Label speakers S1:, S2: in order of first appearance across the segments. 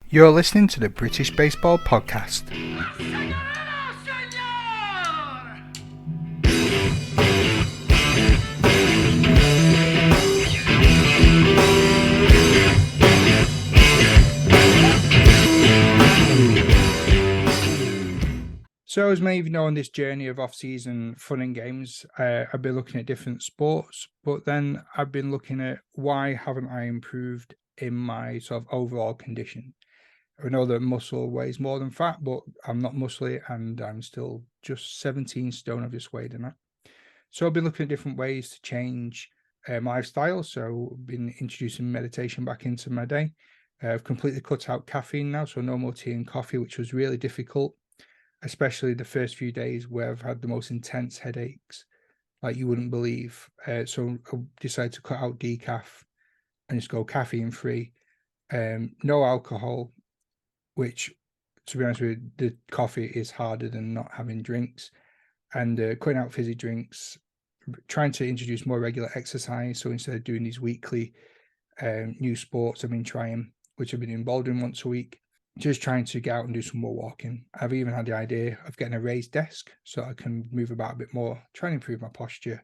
S1: You're listening to the British Baseball Podcast. So as many of you know, on this journey of off-season fun and games, I've been looking at different sports, but then I've been looking at why haven't I improved in my sort of overall condition. I know that muscle weighs more than fat, but I'm not muscly and I'm still just 17 stone. I've just weighed in that. So I've been looking at different ways to change my lifestyle. So I've been introducing meditation back into my day. I've completely cut out caffeine now, so no more tea and coffee, which was really difficult, especially the first few days where I've had the most intense headaches, like you wouldn't believe. So I decided to cut out decaf and just go caffeine free, no alcohol, which, to be honest with you, the coffee is harder than not having drinks, and cutting out fizzy drinks, trying to introduce more regular exercise. So instead of doing these weekly new sports I've been trying, which I've been involved in once a week, just trying to get out and do some more walking. I've even had the idea of getting a raised desk so I can move about a bit more, try and improve my posture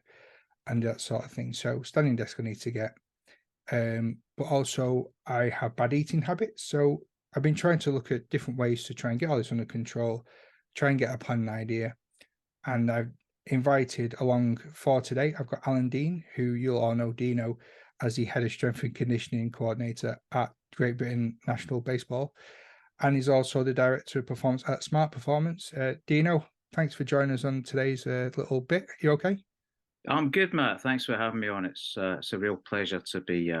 S1: and that sort of thing. So standing desk I need to get. But also I have bad eating habits. So I've been trying to look at different ways to try and get all this under control, try and get a plan and idea. And I've invited along for today, I've got Alan Dean, who you'll all know Dino as the head of strength and conditioning coordinator at Great Britain National Baseball. And he's also the director of performance at Smart Performance. Dino, thanks for joining us on today's little bit. You okay?
S2: I'm good, Matt. Thanks for having me on. It's a real pleasure to be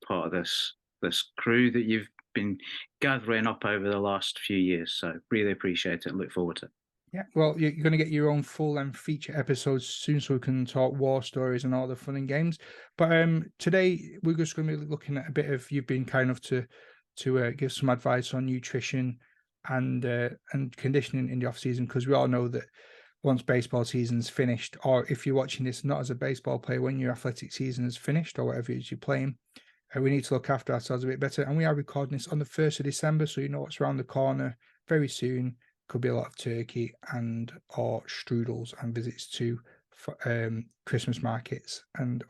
S2: part of this crew that you've been gathering up over the last few years. So really appreciate it and look forward to it.
S1: Yeah, well, you're going to get your own full-length feature episodes soon, so we can talk war stories and all the fun and games. But today we're just going to be looking at a bit of, you've been kind of to give some advice on nutrition and conditioning in the off season, because we all know that once baseball season's finished, or if you're watching this not as a baseball player, when your athletic season is finished or whatever it is you're playing, we need to look after ourselves a bit better. And we are recording this on the 1st of December, so you know what's around the corner very soon. Could be a lot of turkey and or strudels and visits to Christmas markets and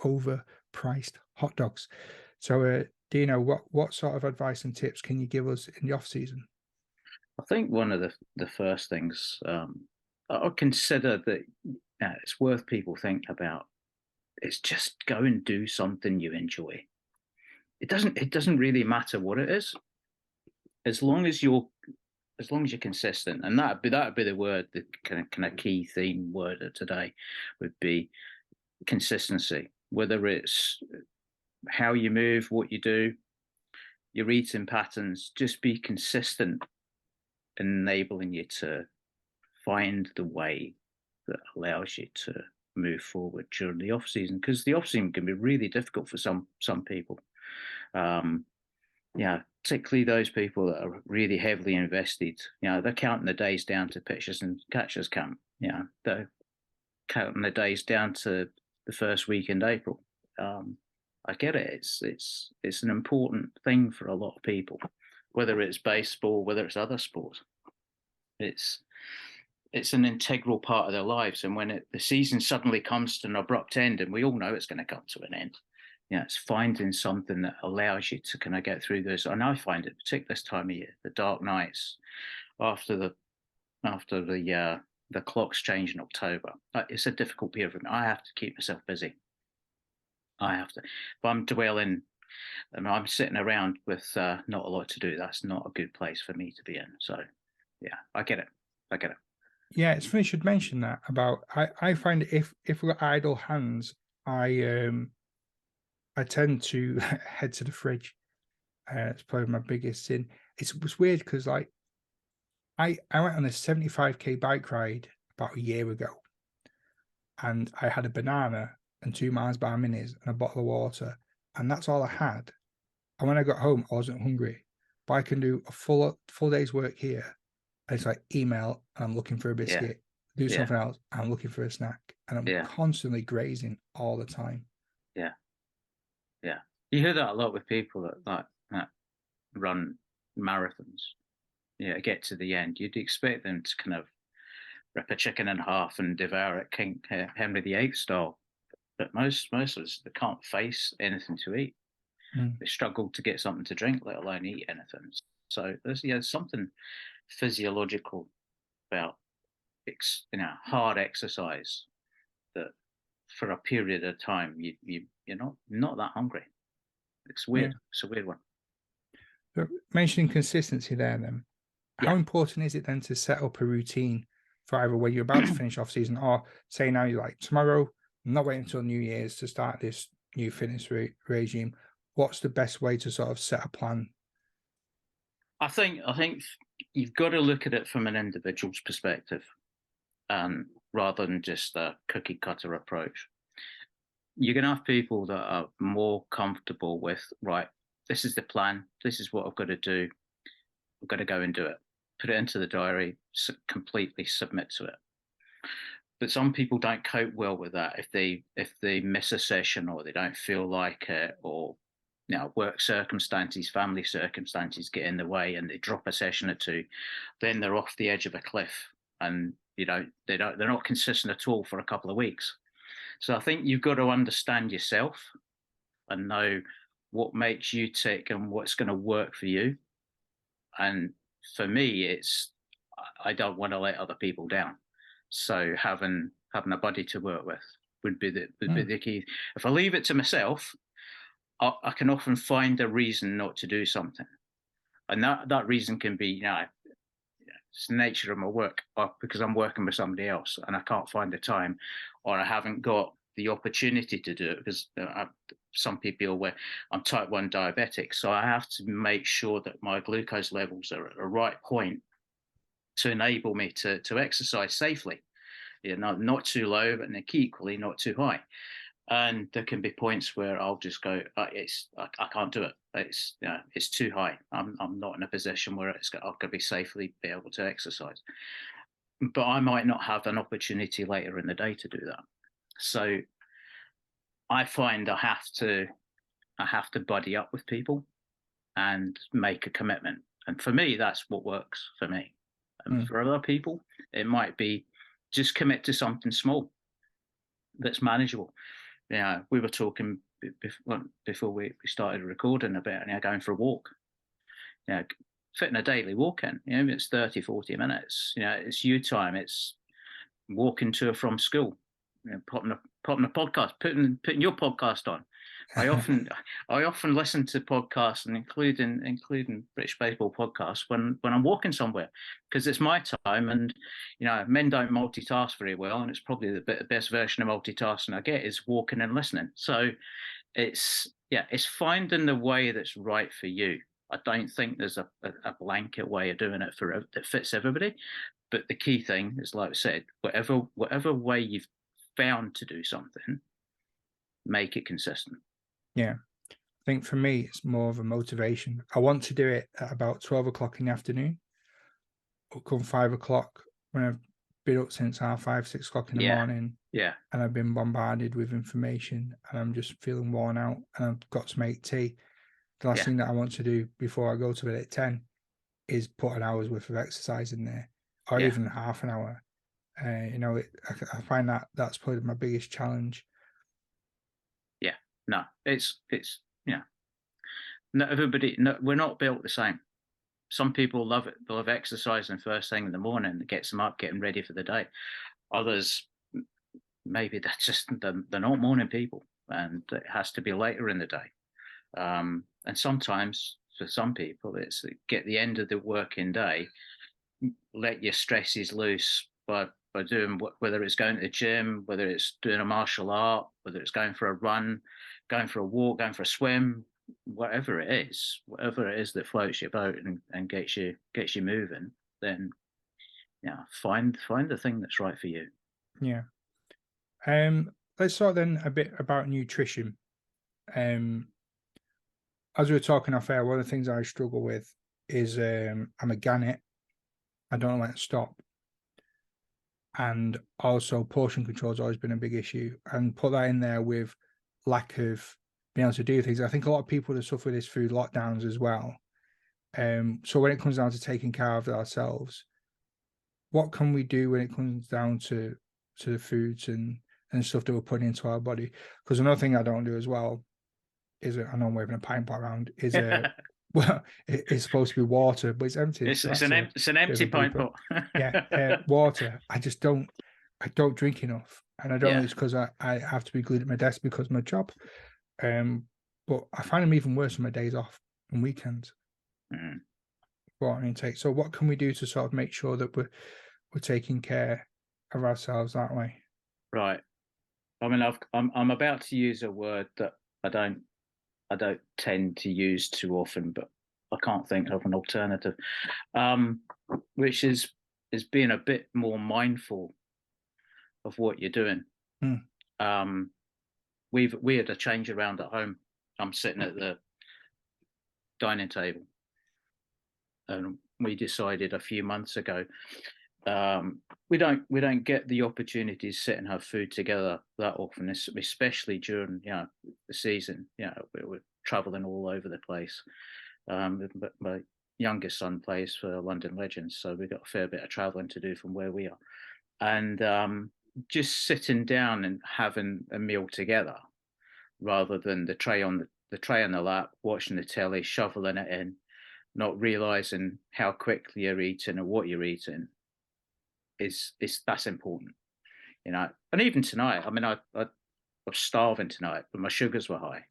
S1: overpriced hot dogs. So, Dino, what sort of advice and tips can you give us in the off season?
S2: I think one of the first things I consider that it's worth people think about is just go and do something you enjoy. It doesn't really matter what it is, as long as you're consistent, and that'd be the word, the kind of key theme word of today would be consistency. Whether it's how you move, what you do, your eating patterns, just be consistent, enabling you to find the way that allows you to move forward during the off season, because the off season can be really difficult for some people. Particularly those people that are really heavily invested. They're counting the days down to pitchers and catchers camp. They're counting the days down to the first week in April. I get it. It's an important thing for a lot of people, whether it's baseball, whether it's other sports. It's an integral part of their lives, and when the season suddenly comes to an abrupt end, and we all know it's going to come to an end, it's finding something that allows you to kind of get through this. And I find it, particularly this time of year, the dark nights after the clocks change in October. It's a difficult period for me. I have to keep myself busy. I have to. If I'm dwelling, and I'm sitting around with not a lot to do, that's not a good place for me to be in. So, yeah, I get it.
S1: Yeah, it's funny you should mention that about. I find if we've got idle hands, I tend to head to the fridge. It's probably my biggest sin. It's weird because like I went on a 75k bike ride about a year ago, and I had a banana and 2 Mars bar minis and a bottle of water, and that's all I had. And when I got home, I wasn't hungry, but I can do a full day's work here. And it's like email, and I'm looking for a biscuit. Do something else, I'm looking for a snack, and I'm constantly grazing all the time.
S2: Yeah. You hear that a lot with people that run marathons, get to the end, you'd expect them to kind of rip a chicken in half and devour it King Henry VIII style. But most of us, they can't face anything to eat. They struggle to get something to drink, let alone eat anything. So there's something physiological about hard exercise that for a period of time you're not that hungry. It's weird.
S1: Yeah.
S2: It's a weird one.
S1: So mentioning consistency there, then, how
S2: Yeah.
S1: important is it then to set up a routine for either when you're about to finish off season, or say now you're like, tomorrow, I'm not waiting until New Year's to start this new fitness regime. What's the best way to sort of set a plan?
S2: I think you've got to look at it from an individual's perspective, rather than just a cookie cutter approach. You're going to have people that are more comfortable with, right, this is the plan, this is what I've got to do, I've got to go and do it, put it into the diary, completely submit to it. But some people don't cope well with that. If they miss a session, or they don't feel like it, or work circumstances, family circumstances get in the way, and they drop a session or two, then they're off the edge of a cliff, and they're not consistent at all for a couple of weeks. So I think you've got to understand yourself and know what makes you tick and what's going to work for you. And for me, it's I don't want to let other people down. So having a buddy to work with would be the key. If I leave it to myself, I can often find a reason not to do something, and that reason can be, it's the nature of my work, or because I'm working with somebody else and I can't find the time, or I haven't got the opportunity to do it because some people where I'm type 1 diabetic, so I have to make sure that my glucose levels are at the right point to enable me to exercise safely. Not too low, but equally not too high. And there can be points where I'll just go, I can't do it. It's too high. I'm not in a position where I'm going to be safely be able to exercise. But I might not have an opportunity later in the day to do that. So I find I have to buddy up with people and make a commitment. And for me, that's what works for me. And for other people, it might be just commit to something small that's manageable. We were talking before we started recording about going for a walk. Fitting a daily walk in, it's 30, 40 minutes. It's you time. It's walking to or from school. Popping a podcast, putting your podcast on. I often listen to podcasts, and including British baseball podcasts when I'm walking somewhere, because it's my time, and men don't multitask very well, and it's probably the best version of multitasking I get is walking and listening. So it's finding the way that's right for you. I don't think there's a blanket way of doing it that fits everybody, but the key thing is, like I said, whatever way you've found to do something, make it consistent.
S1: Yeah. I think for me, it's more of a motivation. I want to do it at about 12 o'clock in the afternoon, or come 5 o'clock when I've been up since 5, 6 o'clock in the morning.
S2: Yeah.
S1: And I've been bombarded with information, and I'm just feeling worn out, and I've got to make tea. The last thing that I want to do before I go to bed at 10 is put an hour's worth of exercise in there, or even half an hour. I find that's probably my biggest challenge.
S2: Yeah, no, it's not everybody. No, we're not built the same. Some people love it. They love exercising first thing in the morning. It gets them up, getting ready for the day. Others, maybe that's just they're not morning people, and it has to be later in the day. And sometimes for some people, it's get the end of the working day, let your stresses loose by doing whether it's going to the gym, whether it's doing a martial art, whether it's going for a run, going for a walk, going for a swim, whatever it is that floats your boat and gets you moving, then find the thing that's right for you.
S1: Yeah. Let's talk then a bit about nutrition. As we were talking off air, one of the things I struggle with is I'm a gannet. I don't know when to stop. And also portion control has always been a big issue. And put that in there with lack of being able to do things. I think a lot of people that suffer this through lockdowns as well So when it comes down to taking care of ourselves, what can we do when it comes down to the foods and stuff that we're putting into our body? Because another thing I don't do as well is, I know I'm waving a pint pot around, is well, it's supposed to be water, but it's empty. So
S2: it's
S1: that's a
S2: an
S1: bit of
S2: empty
S1: a
S2: pint
S1: blooper.
S2: pot.
S1: Yeah, water. I don't drink enough, and I don't know
S2: Yeah.
S1: it's because I have to be glued at my desk because of my job. But I find them even worse on my days off and weekends.
S2: Mm.
S1: Water intake. So what can we do to sort of make sure that we're taking care of ourselves that way?
S2: Right. I mean, I'm about to use a word that I don't tend to use too often, but I can't think of an alternative, which is being a bit more mindful of what you're doing.
S1: Mm.
S2: We had a change around at home. I'm sitting at the dining table, and we decided a few months ago, we don't get the opportunity to sit and have food together that often, especially during the season. We're traveling all over the place. But my youngest son plays for London Legends, so we've got a fair bit of traveling to do from where we are, and just sitting down and having a meal together rather than the tray on the lap, watching the telly, shoveling it in, not realizing how quickly you're eating or what you're eating is that's important, And even tonight, I mean, I was starving tonight, but my sugars were high,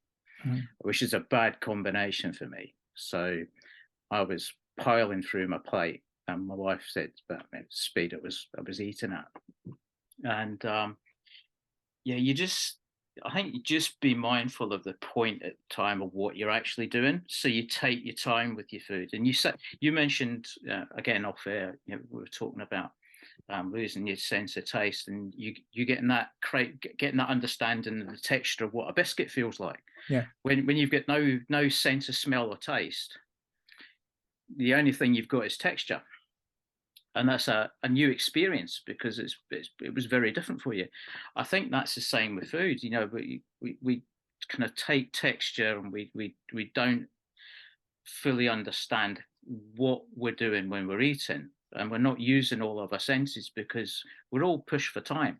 S2: which is a bad combination for me. So I was piling through my plate, and my wife said, "But speed I was eating at," and yeah, I think you just be mindful of the point at the time of what you're actually doing. So you take your time with your food, and you mentioned again off air, we were talking about losing your sense of taste, and you getting that understanding of the texture of what a biscuit feels like.
S1: Yeah.
S2: When you've got no sense of smell or taste, the only thing you've got is texture, and that's a new experience because it was very different for you. I think that's the same with food. We kind of take texture, and we don't fully understand what we're doing when we're eating, and we're not using all of our senses because we're all pushed for time.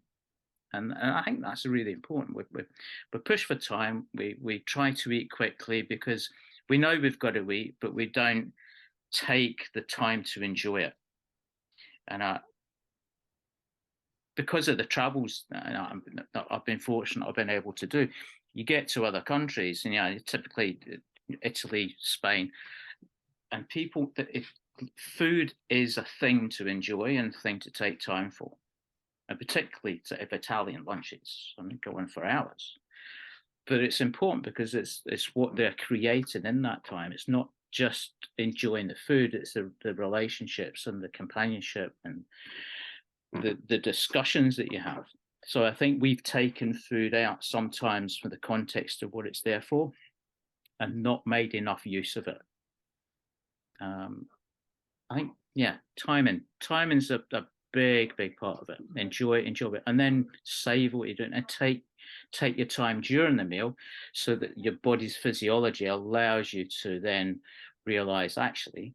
S2: And I think that's really important. We're pushed for time. We try to eat quickly because we know we've got to eat, but we don't take the time to enjoy it. And because of the travels I've been fortunate, I've been able to do, you get to other countries, and typically Italy, Spain, and people food is a thing to enjoy and a thing to take time for, and particularly if Italian lunches, I mean, going for hours. But it's important because it's what they're creating in that time. It's not just enjoying the food; it's the relationships and the companionship and the discussions that you have. So I think we've taken food out sometimes from the context of what it's there for, and not made enough use of it. I think, timing's a big part of it. Enjoy it, and then savor what you're doing, and take your time during the meal, so that your body's physiology allows you to then realize, actually,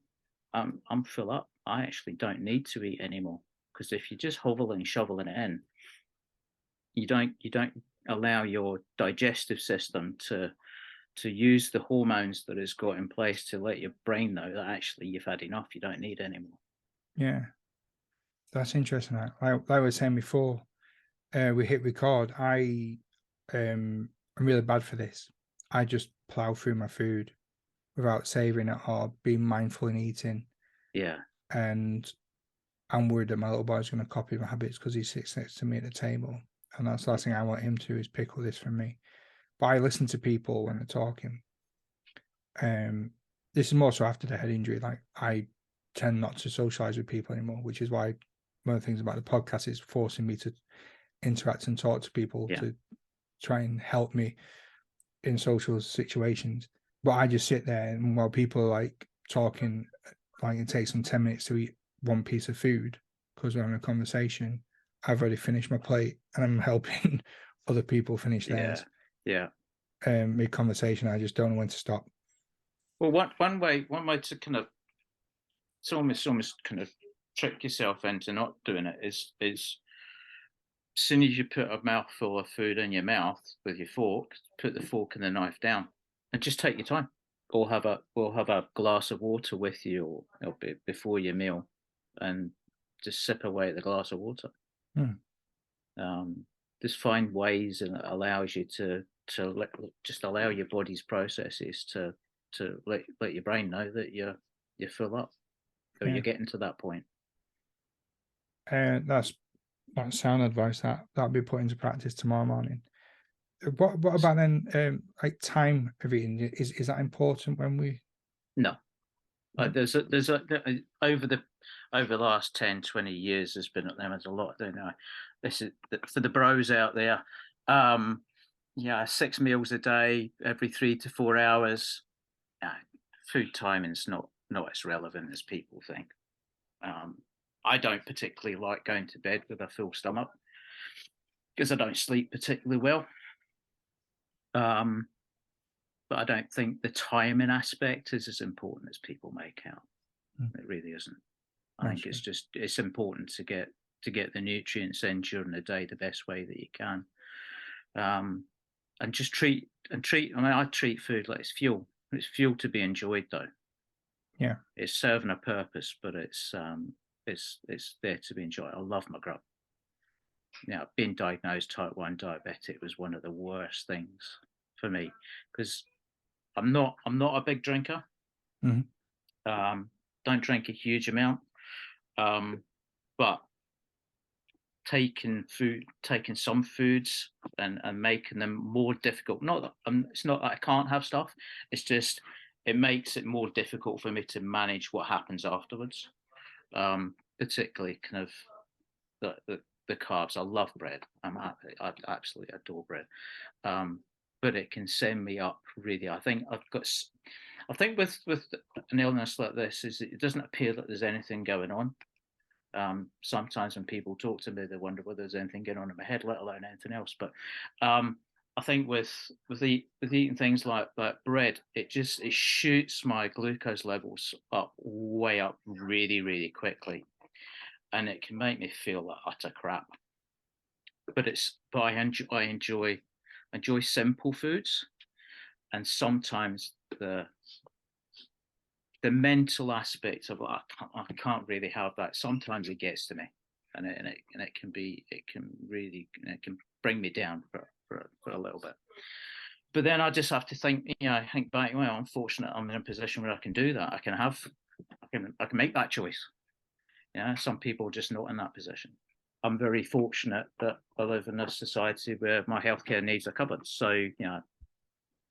S2: I'm full up. I actually don't need to eat anymore. Because if you're just shoveling it in, you don't allow your digestive system to use the hormones that it's got in place to let your brain know that actually you've had enough. You don't need anymore.
S1: Yeah, that's interesting. Like I was saying before, we hit record. I'm really bad for this. I just plow through my food without savoring it or being mindful in eating.
S2: Yeah.
S1: And I'm worried that my little boy's going to copy my habits because he sits next to me at the table. And that's the last thing I want him to is pick all this from me. But I listen to people when they're talking. This is more so after the head injury. Like, I tend not to socialize with people anymore, which is why one of the things about the podcast is forcing me to interact and talk to people to try and help me in social situations. But I just sit there, and while people are like talking, like it takes them 10 minutes to eat one piece of food because we're having a conversation, I've already finished my plate and I'm helping other people finish theirs.
S2: Yeah.
S1: Mid conversation, I just don't know when to stop.
S2: Well, one way to kind of almost kind of trick yourself into not doing it. Is as soon as you put a mouthful of food in your mouth with your fork, put the fork and the knife down, and just take your time. Or have a glass of water with you, or before your meal, and just sip away at the glass of water.
S1: Hmm.
S2: Just find ways, and it allows you to just allow your body's processes to let your brain know that you're full up, or
S1: Yeah.
S2: you're getting to that point.
S1: That's sound advice that'll be put into practice tomorrow morning. What about then? Like time of eating, is that important when we?
S2: No,
S1: No?
S2: over the last 10, 20 years, there's a lot. This is for the bros out there. Yeah, 6 meals a day, every 3 to 4 hours. Food timing's not as relevant as people think. I don't particularly like going to bed with a full stomach because I don't sleep particularly well. But I don't think the timing aspect is as important as people make out. It really isn't. I think it's important to get the nutrients in during the day the best way that you can, and just treat. I mean, I treat food like it's fuel. It's fuel to be enjoyed, though.
S1: Yeah,
S2: it's serving a purpose, but it's there to be enjoyed. I love my grub. Now, being diagnosed type 1 diabetic was one of the worst things for me because I'm not a big drinker. Don't drink a huge amount, but taking some foods and making them more difficult. Not that it's not that I can't have stuff. It's just it makes it more difficult for me to manage what happens afterwards. Particularly kind of the carbs. I love bread. I absolutely adore bread. But it can send me up really. I think with an illness like this is it doesn't appear that there's anything going on. Sometimes when people talk to me, they wonder whether there's anything going on in my head, let alone anything else. But I think with eating things like bread, it shoots my glucose levels way up really, really quickly, and it can make me feel like utter crap. But I enjoy simple foods, and sometimes the mental aspect of I can't really have that. Sometimes it gets to me, and it can bring me down for a little bit. But then I just have to think back. Well, I'm fortunate. I'm in a position where I can do that. I can make that choice. Some people are just not in that position. I'm very fortunate that I live in a society where my healthcare needs are covered. So a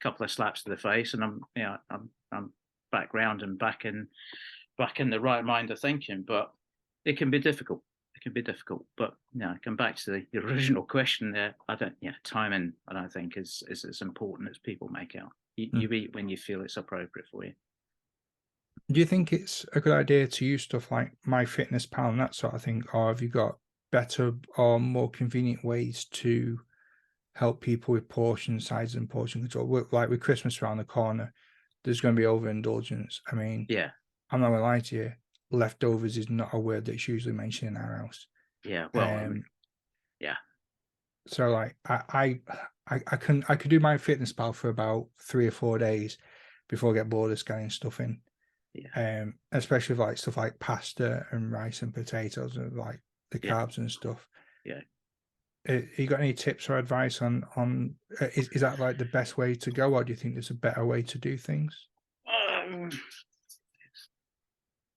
S2: couple of slaps to the face, and I'm background and back in the right mind of thinking. But it can be difficult. But come back to the original question there. Timing I don't think is as important as people make out. You eat when you feel it's appropriate for you.
S1: Do you think it's a good idea to use stuff like MyFitnessPal and that sort of thing, or have you got better or more convenient ways to help people with portion size and portion control? Like with Christmas around the corner, there's going to be overindulgence. I mean,
S2: yeah,
S1: I'm not going to lie to you, leftovers is not a word that's usually mentioned in our house.
S2: Yeah, well, yeah.
S1: So like I could do MyFitnessPal for about 3 or 4 days before I get bored of scanning stuff in.
S2: Yeah.
S1: Especially with like stuff like pasta and rice and potatoes and like the carbs and stuff.
S2: Yeah.
S1: You got any tips or advice on is that like the best way to go, or do you think there's a better way to do things?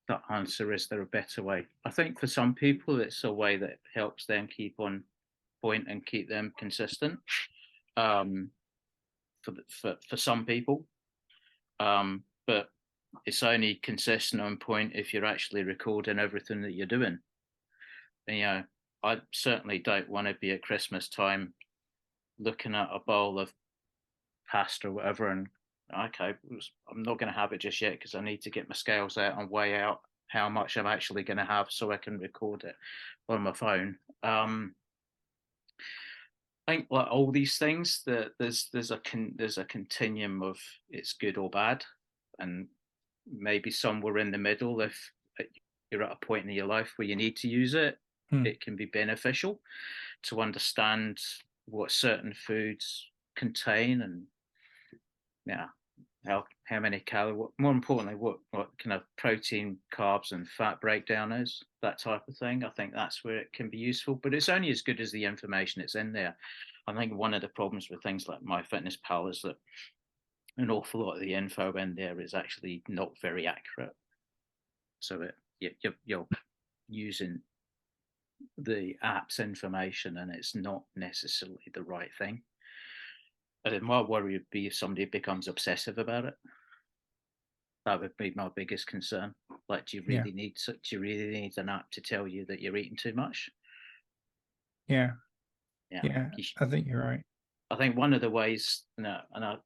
S2: That answer is there a better way? I think for some people it's a way that helps them keep on point and keep them consistent. For some people, but it's only consistent on point if you're actually recording everything that you're doing. And, I certainly don't want to be at Christmas time looking at a bowl of pasta or whatever and okay, I'm not going to have it just yet because I need to get my scales out and weigh out how much I'm actually going to have so I can record it on my phone. I think like all these things, that there's a continuum of it's good or bad, and maybe somewhere in the middle. you're at a point in your life where you need to use it,
S1: Hmm.
S2: it can be beneficial to understand what certain foods contain, and yeah, how many calories, more importantly, what kind of protein, carbs, and fat breakdown is, that type of thing. I think that's where it can be useful, but it's only as good as the information that's in there. I think one of the problems with things like MyFitnessPal is that an awful lot of the info in there is actually not very accurate. So you're using the app's information and it's not necessarily the right thing. And my worry would be if somebody becomes obsessive about it. That would be my biggest concern. Like, do you
S1: Yeah.
S2: really need an app to tell you that you're eating too much?
S1: Yeah.
S2: Yeah.
S1: Yeah. I think you're right.
S2: I think one of the ways, and I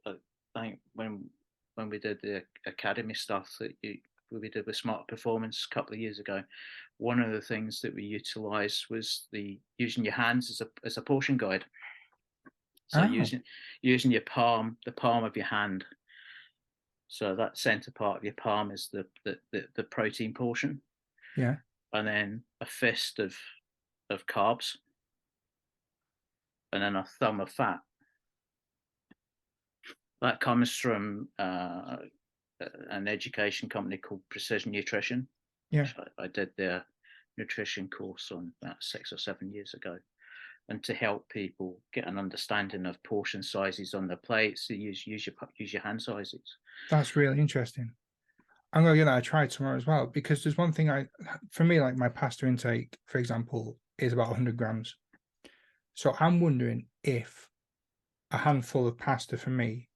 S2: think when we did the academy stuff that we did with Smart Performance a couple of years ago, one of the things that we utilised was the using your hands as a portion guide. So
S1: Oh,
S2: using your palm, the palm of your hand. So that center part of your palm is the protein portion,
S1: yeah.
S2: and then a fist of carbs, and then a thumb of fat. That comes from an education company called Precision Nutrition.
S1: Yeah.
S2: I did their nutrition course on about 6 or 7 years ago, and to help people get an understanding of portion sizes on their plates, so use your hand sizes.
S1: That's really interesting. I'm gonna get that a try tomorrow as well, because there's one thing for me, like my pasta intake, for example, is about 100 grams. So I'm wondering if a handful of pasta for me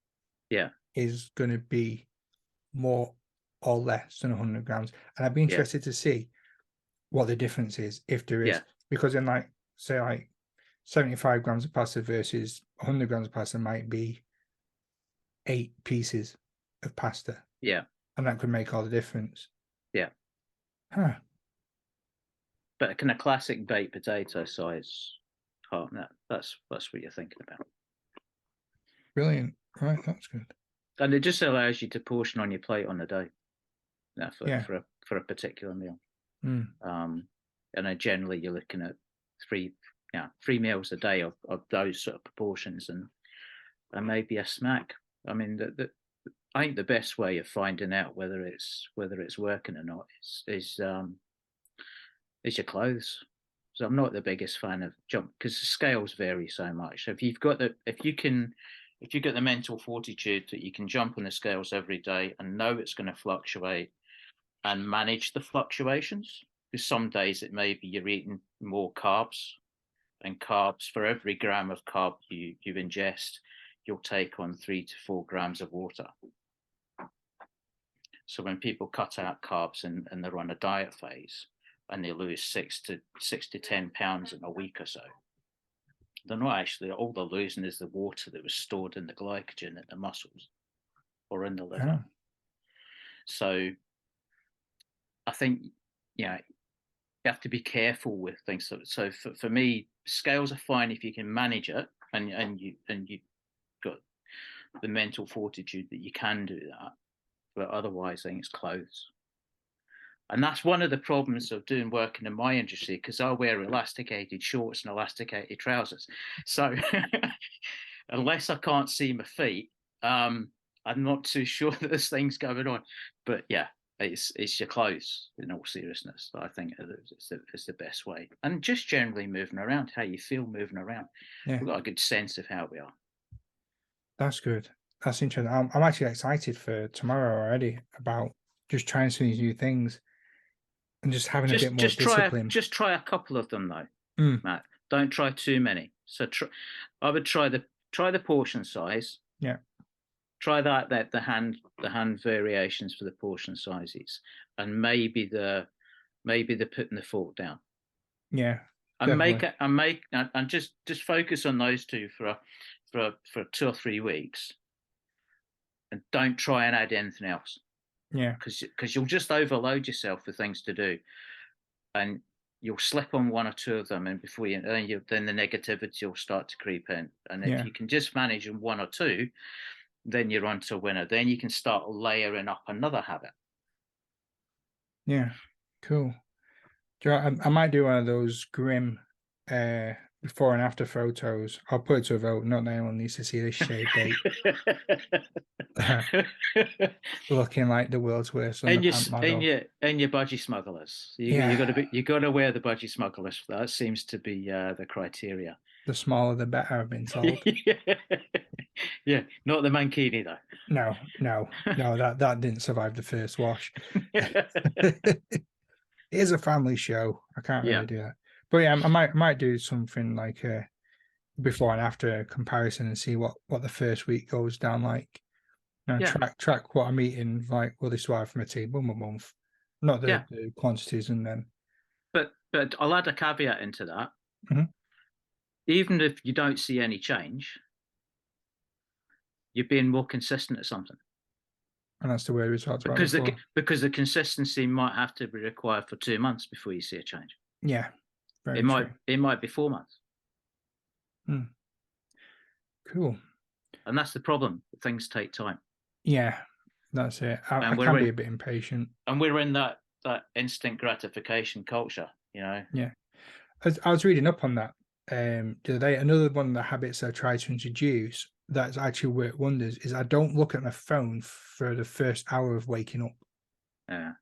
S2: Yeah,
S1: is going to be more or less than 100 grams. And I'd be
S2: yeah,
S1: interested to see what the difference is, if there
S2: yeah,
S1: is, because then, like, say, like 75 grams of pasta versus 100 grams of pasta might be 8 pieces of pasta,
S2: yeah,
S1: and that could make all the difference.
S2: yeah.
S1: Huh,
S2: But a kind of classic baked potato size part, that's what you're thinking about.
S1: brilliant. Right, that's good.
S2: And it just allows you to portion on your plate on the day,
S1: Yeah.
S2: for a particular meal.
S1: Mm.
S2: And then generally you're looking at three meals a day of those sort of proportions, and maybe a snack. I mean, I think the best way of finding out whether it's working or not is your clothes. So I'm not the biggest fan of jump, because the scales vary so much. So if you've got the mental fortitude that you can jump on the scales every day and know it's going to fluctuate and manage the fluctuations, because some days it may be you're eating more carbs, and carbs, for every gram of carb you ingest, you'll take on 3 to 4 grams of water. So when people cut out carbs and they're on a diet phase and they lose 6 to 10 pounds in a week or so, they're not actually, all they're losing is the water that was stored in the glycogen in the muscles or in the liver.
S1: Oh,
S2: So I think, you have to be careful with things. So for me, scales are fine if you can manage it, and you've got the mental fortitude that you can do that. But otherwise, I think it's clothes. And that's one of the problems of doing working in my industry, because I wear elasticated shorts and elasticated trousers. So unless I can't see my feet, I'm not too sure that there's things going on. But yeah, it's your clothes, in all seriousness. I think it's the best way. And just generally moving around, how you feel moving around.
S1: yeah,
S2: We've got a good sense of how we are.
S1: that's good. That's interesting. I'm actually excited for tomorrow already about just trying some of these new things and just having a bit more discipline.
S2: Just try a couple of them though,
S1: Mm,
S2: Matt. Don't try too many. So I would try the portion size.
S1: yeah,
S2: Try the hand variations for the portion sizes, and maybe the putting the fork down,
S1: yeah,
S2: and
S1: definitely.
S2: just focus on those two for 2 or 3 weeks, and don't try and add anything else,
S1: Yeah,
S2: because you'll just overload yourself with things to do, and you'll slip on one or two of them, and before then the negativity will start to creep in. And if
S1: yeah,
S2: you can just manage in one or two, then you're on to a winner. Then you can start layering up another habit.
S1: yeah. Cool. Do you know, I might do one of those grim before and after photos. I'll put it to a vote. Not that anyone needs to see this shaved ape looking like the world's worst underpants model.
S2: And your budgie smugglers.
S1: Yeah,
S2: You got to wear the budgie smugglers. That seems to be the criteria.
S1: the smaller the better, I've been told.
S2: Yeah, not the mankini though.
S1: No, that didn't survive the first wash. It is a family show. I can't really do that. But yeah, I might do something like a before and after comparison and see what the first week goes down like. You know, track what I'm eating. Like, well, this is what I have from a table a month, not the quantities, and then.
S2: But I'll add a caveat into that.
S1: Mm-hmm.
S2: Even if you don't see any change, you're being more consistent at something.
S1: And that's the way we talked about
S2: because the consistency might have to be required for 2 months before you see a change.
S1: Yeah,
S2: it might be 4 months.
S1: Cool.
S2: And that's the problem. Things take time.
S1: Yeah, that's it. I can be a bit impatient.
S2: And we're in that instant gratification culture, you know.
S1: Yeah, I was reading up on that the other day. Another one of the habits I try to introduce that's actually worked wonders is I don't look at my phone for the first hour of waking up.
S2: Yeah.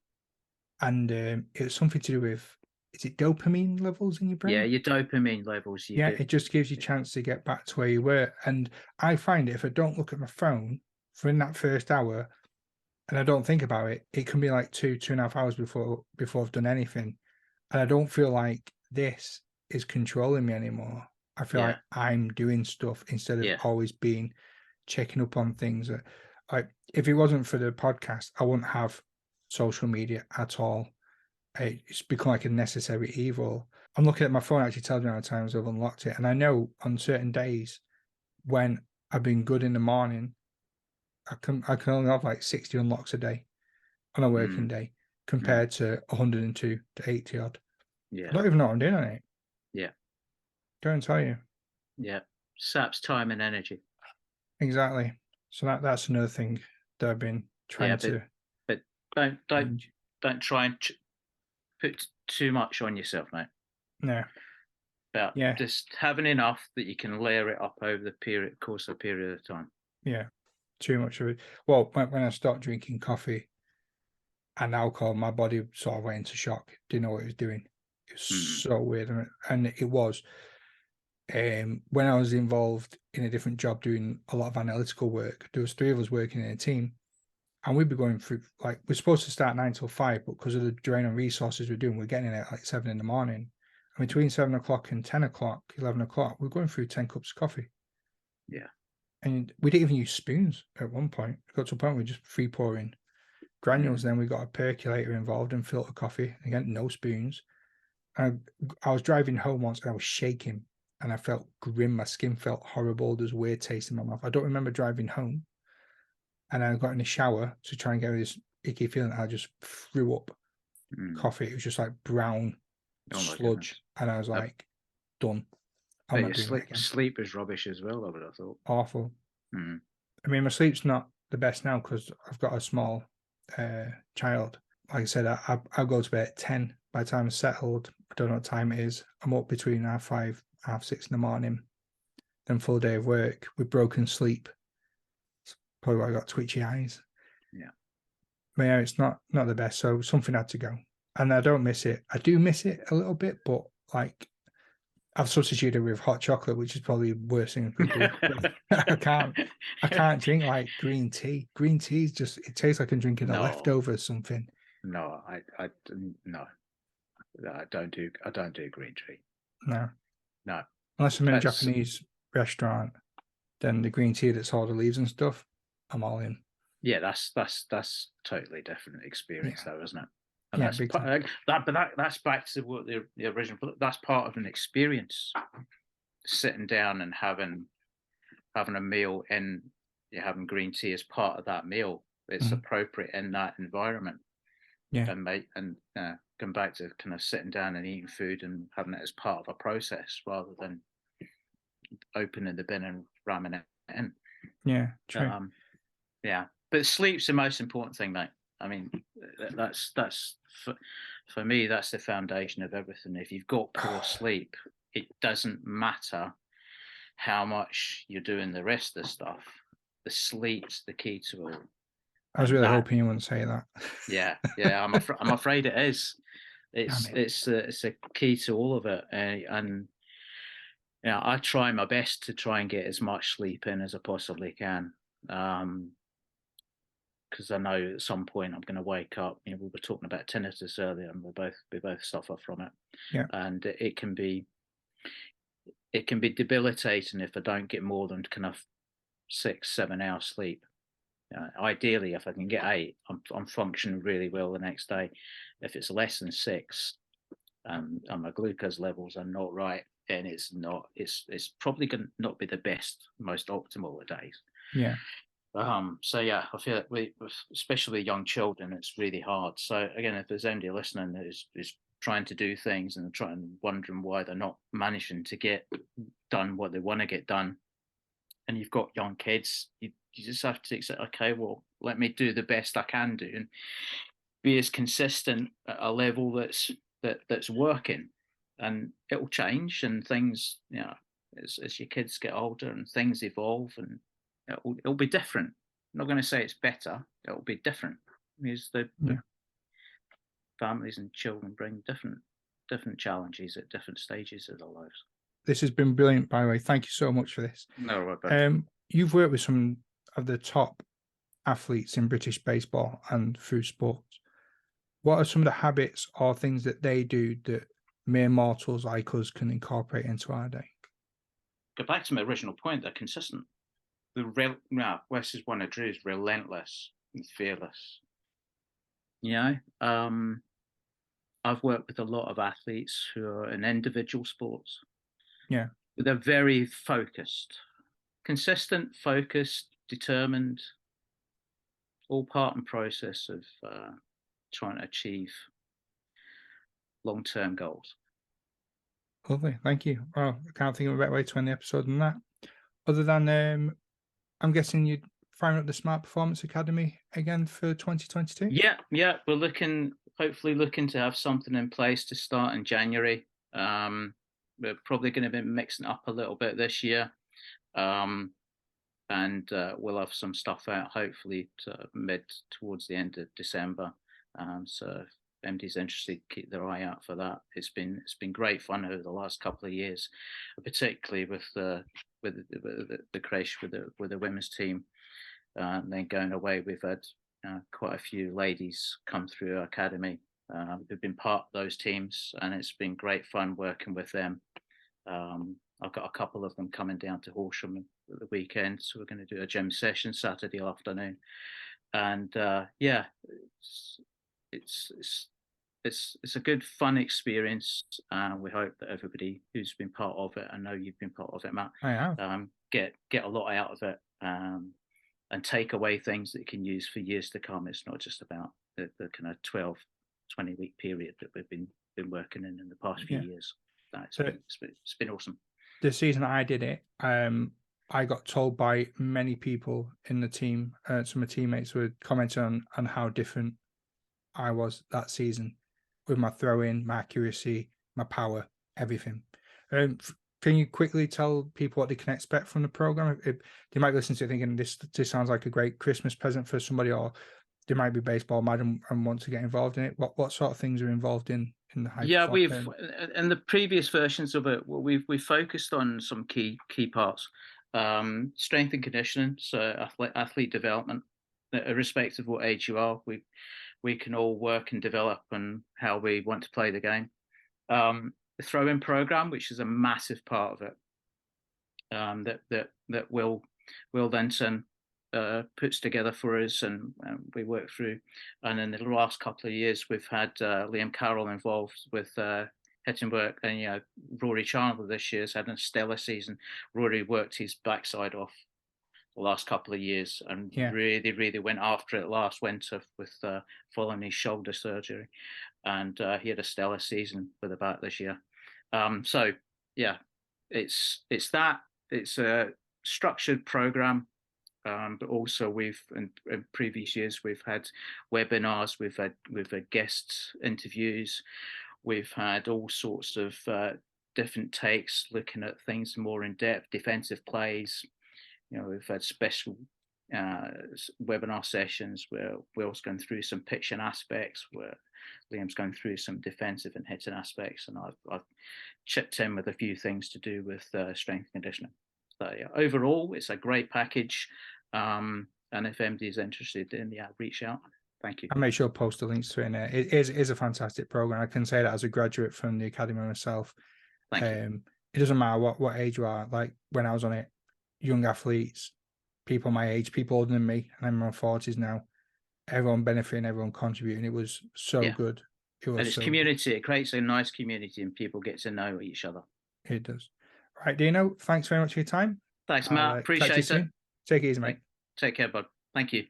S1: And it's something to do with, is it dopamine levels in your brain?
S2: Yeah, your dopamine levels.
S1: It just gives you a chance to get back to where you were. And I find if I don't look at my phone for in that first hour and I don't think about it, it can be like 2.5 hours before I've done anything. And I don't feel like this is controlling me anymore. I feel like I'm doing stuff instead of always being checking up on things. Like if it wasn't for the podcast, I wouldn't have social media at all. It's become like a necessary evil. I'm looking at my phone, actually tells me how many times I've unlocked it. And I know on certain days when I've been good in the morning, I can only have like 60 unlocks a day on a working day compared to 102 to 80 odd.
S2: Yeah.
S1: I don't even know what I'm doing on it.
S2: Yeah.
S1: Don't tell you.
S2: Yeah. Saps time and energy.
S1: Exactly. So that's another thing that I've been trying to.
S2: But don't try and put too much on yourself, mate.
S1: No.
S2: But just having enough that you can layer it up over the course of a period of time.
S1: Yeah. Too much of it. Well, when I stopped drinking coffee and alcohol, my body sort of went into shock. Didn't know what it was doing. It was so weird. And it was. When I was involved in a different job doing a lot of analytical work, there was 3 of us working in a team, and we'd be going through, like, we're supposed to start 9 till 5, but because of the drain on resources we're doing, we're getting in at like 7 in the morning. And between 7 o'clock and 10 o'clock, 11 o'clock, we're going through 10 cups of coffee.
S2: Yeah.
S1: And we didn't even use spoons at one point. It got to a point where we just free pouring granules. Then we got a percolator involved and filter coffee. Again, no spoons. I was driving home once and I was shaking. And I felt grim. My skin felt horrible. There's weird taste in my mouth. I don't remember driving home. And I got in the shower to try and get this icky feeling. I just threw up coffee. It was just like brown sludge. And I was like, done. I'm not doing it again.
S2: Sleep is rubbish as well, I would have thought.
S1: Awful. I mean, my sleep's not the best now because I've got a small child. Like I said, I'll go to bed at 10. By the time I'm settled, I don't know what time it is. I'm up between 5:30, 6:30 in the morning. Then full day of work with broken sleep. It's probably why I got twitchy eyes.
S2: Yeah.
S1: But yeah, it's not the best. So something had to go. And I don't miss it. I do miss it a little bit, but like I've substituted with hot chocolate, which is probably the worst thing I could do. I can't drink like green tea. Green tea is just, it tastes like I'm drinking a leftover or something.
S2: No, I don't do green tea.
S1: No.
S2: No.
S1: Unless I'm in a Japanese restaurant, then the green tea that's all the leaves and stuff, I'm all in.
S2: Yeah, that's totally different experience though, isn't it? And
S1: yeah,
S2: that's back to what the original. That's part of an experience. Sitting down and having a meal, and you're having green tea as part of that meal. It's appropriate in that environment.
S1: Yeah,
S2: and come back to kind of sitting down and eating food and having it as part of a process rather than opening the bin and ramming it in.
S1: Yeah, true.
S2: Yeah, but sleep's the most important thing, mate. I mean, that's For me, that's the foundation of everything. If you've got poor sleep, it doesn't matter how much you're doing the rest of the stuff. The sleep's the key to it.
S1: I was
S2: And
S1: really
S2: that,
S1: hoping you wouldn't say that.
S2: yeah, I'm afraid it is.
S1: Damn it.
S2: It's a key to all of it, and I try my best to try and get as much sleep in as I possibly can. Because I know at some point I'm going to wake up. We were talking about tinnitus earlier, and we both suffer from it,
S1: Yeah.
S2: and it can be debilitating if I don't get more than kind of 6-7 hours sleep. Ideally, if I can get 8, I'm functioning really well the next day. If it's less than 6, and my glucose levels are not right, then it's probably going to not be the best, most optimal of days.
S1: Yeah.
S2: So yeah, I feel that especially with young children, it's really hard. So again, if there's anybody listening that is trying to do things and wondering why they're not managing to get done what they want to get done, and you've got young kids, you just have to accept, okay, well, let me do the best I can do and be as consistent at a level that's working, and it'll change and things, as your kids get older and things evolve, and it'll be different. I'm not going to say it's better. It'll be different because the families and children bring different challenges at different stages of their lives.
S1: This has been brilliant, by the way. Thank you so much for this.
S2: No, right.
S1: You've worked with some of the top athletes in British baseball and through sports. What are some of the habits or things that they do that mere mortals like us can incorporate into our day?
S2: Go back to my original point. They're consistent. West is one of Drew's relentless and fearless. I've worked with a lot of athletes who are in individual sports.
S1: Yeah.
S2: They're very focused, consistent, focused, determined, all part and process of trying to achieve long-term goals.
S1: Lovely. Thank you. Well, I can't think of a better way to end the episode than that. Other than, I'm guessing you'd fire up the Smart Performance Academy again for 2022?
S2: Yeah. We're hopefully looking to have something in place to start in January. We're probably going to be mixing up a little bit this year. And we'll have some stuff out hopefully towards the end of December. So if anybody's interested, keep their eye out for that. It's been great fun over the last couple of years, particularly with the creation with the women's team. And then going away, we've had quite a few ladies come through our academy. We've been part of those teams, and it's been great fun working with them. I've got a couple of them coming down to Horsham at the weekend, so we're going to do a gym session Saturday afternoon. And it's a good fun experience. We hope that everybody who's been part of it, I know you've been part of it, Matt,
S1: I have.
S2: Get a lot out of it, and take away things that you can use for years to come. It's not just about the kind of 12-20 week period that we've been working in the past few years. It's been awesome.
S1: The season I did it, I got told by many people in the team, some of my teammates were commenting on how different I was that season with my throw-in, my accuracy, my power, everything. Can you quickly tell people what they can expect from the program? They might listen to it thinking this sounds like a great Christmas present for somebody, or they might be baseball mad and want to get involved in it. What sort of things are involved in the high?
S2: Yeah, we've in the previous versions of it, we've focused on some key parts, strength and conditioning, so athlete development, irrespective of what age you are. We can all work and develop on how we want to play the game. The throw-in program, which is a massive part of it, that Will Denton puts together for us, and we work through. And in the last couple of years, we've had Liam Carroll involved with hitting work, and Rory Chandler this year has had a stellar season. Rory worked his backside off the last couple of years and really went after it last winter with following his shoulder surgery, and he had a stellar season for the back this year. So yeah, it's a structured program but also in previous years we've had webinars, we've had guest interviews, we've had all sorts of different takes, looking at things more in depth, defensive plays. We've had special webinar sessions where Will's going through some pitching aspects, where Liam's going through some defensive and hitting aspects, and I've chipped in with a few things to do with strength conditioning. So yeah, overall, it's a great package. And if MD is interested, then yeah, reach out. Thank you.
S1: I'll make sure I'll post the links to it in there. It is a fantastic program. I can say that as a graduate from the academy myself.
S2: Thank you.
S1: It doesn't matter what age you are. Like when I was on it, young athletes, people my age, people older than me, and I'm in my 40s now. Everyone benefiting, everyone contributing. It was so good.
S2: And it's community. Good. It creates a nice community, and people get to know each other.
S1: It does. Right, Dino, thanks very much for your time.
S2: Thanks, Matt. Appreciate it.
S1: Take it easy, mate.
S2: Take care, bud. Thank you.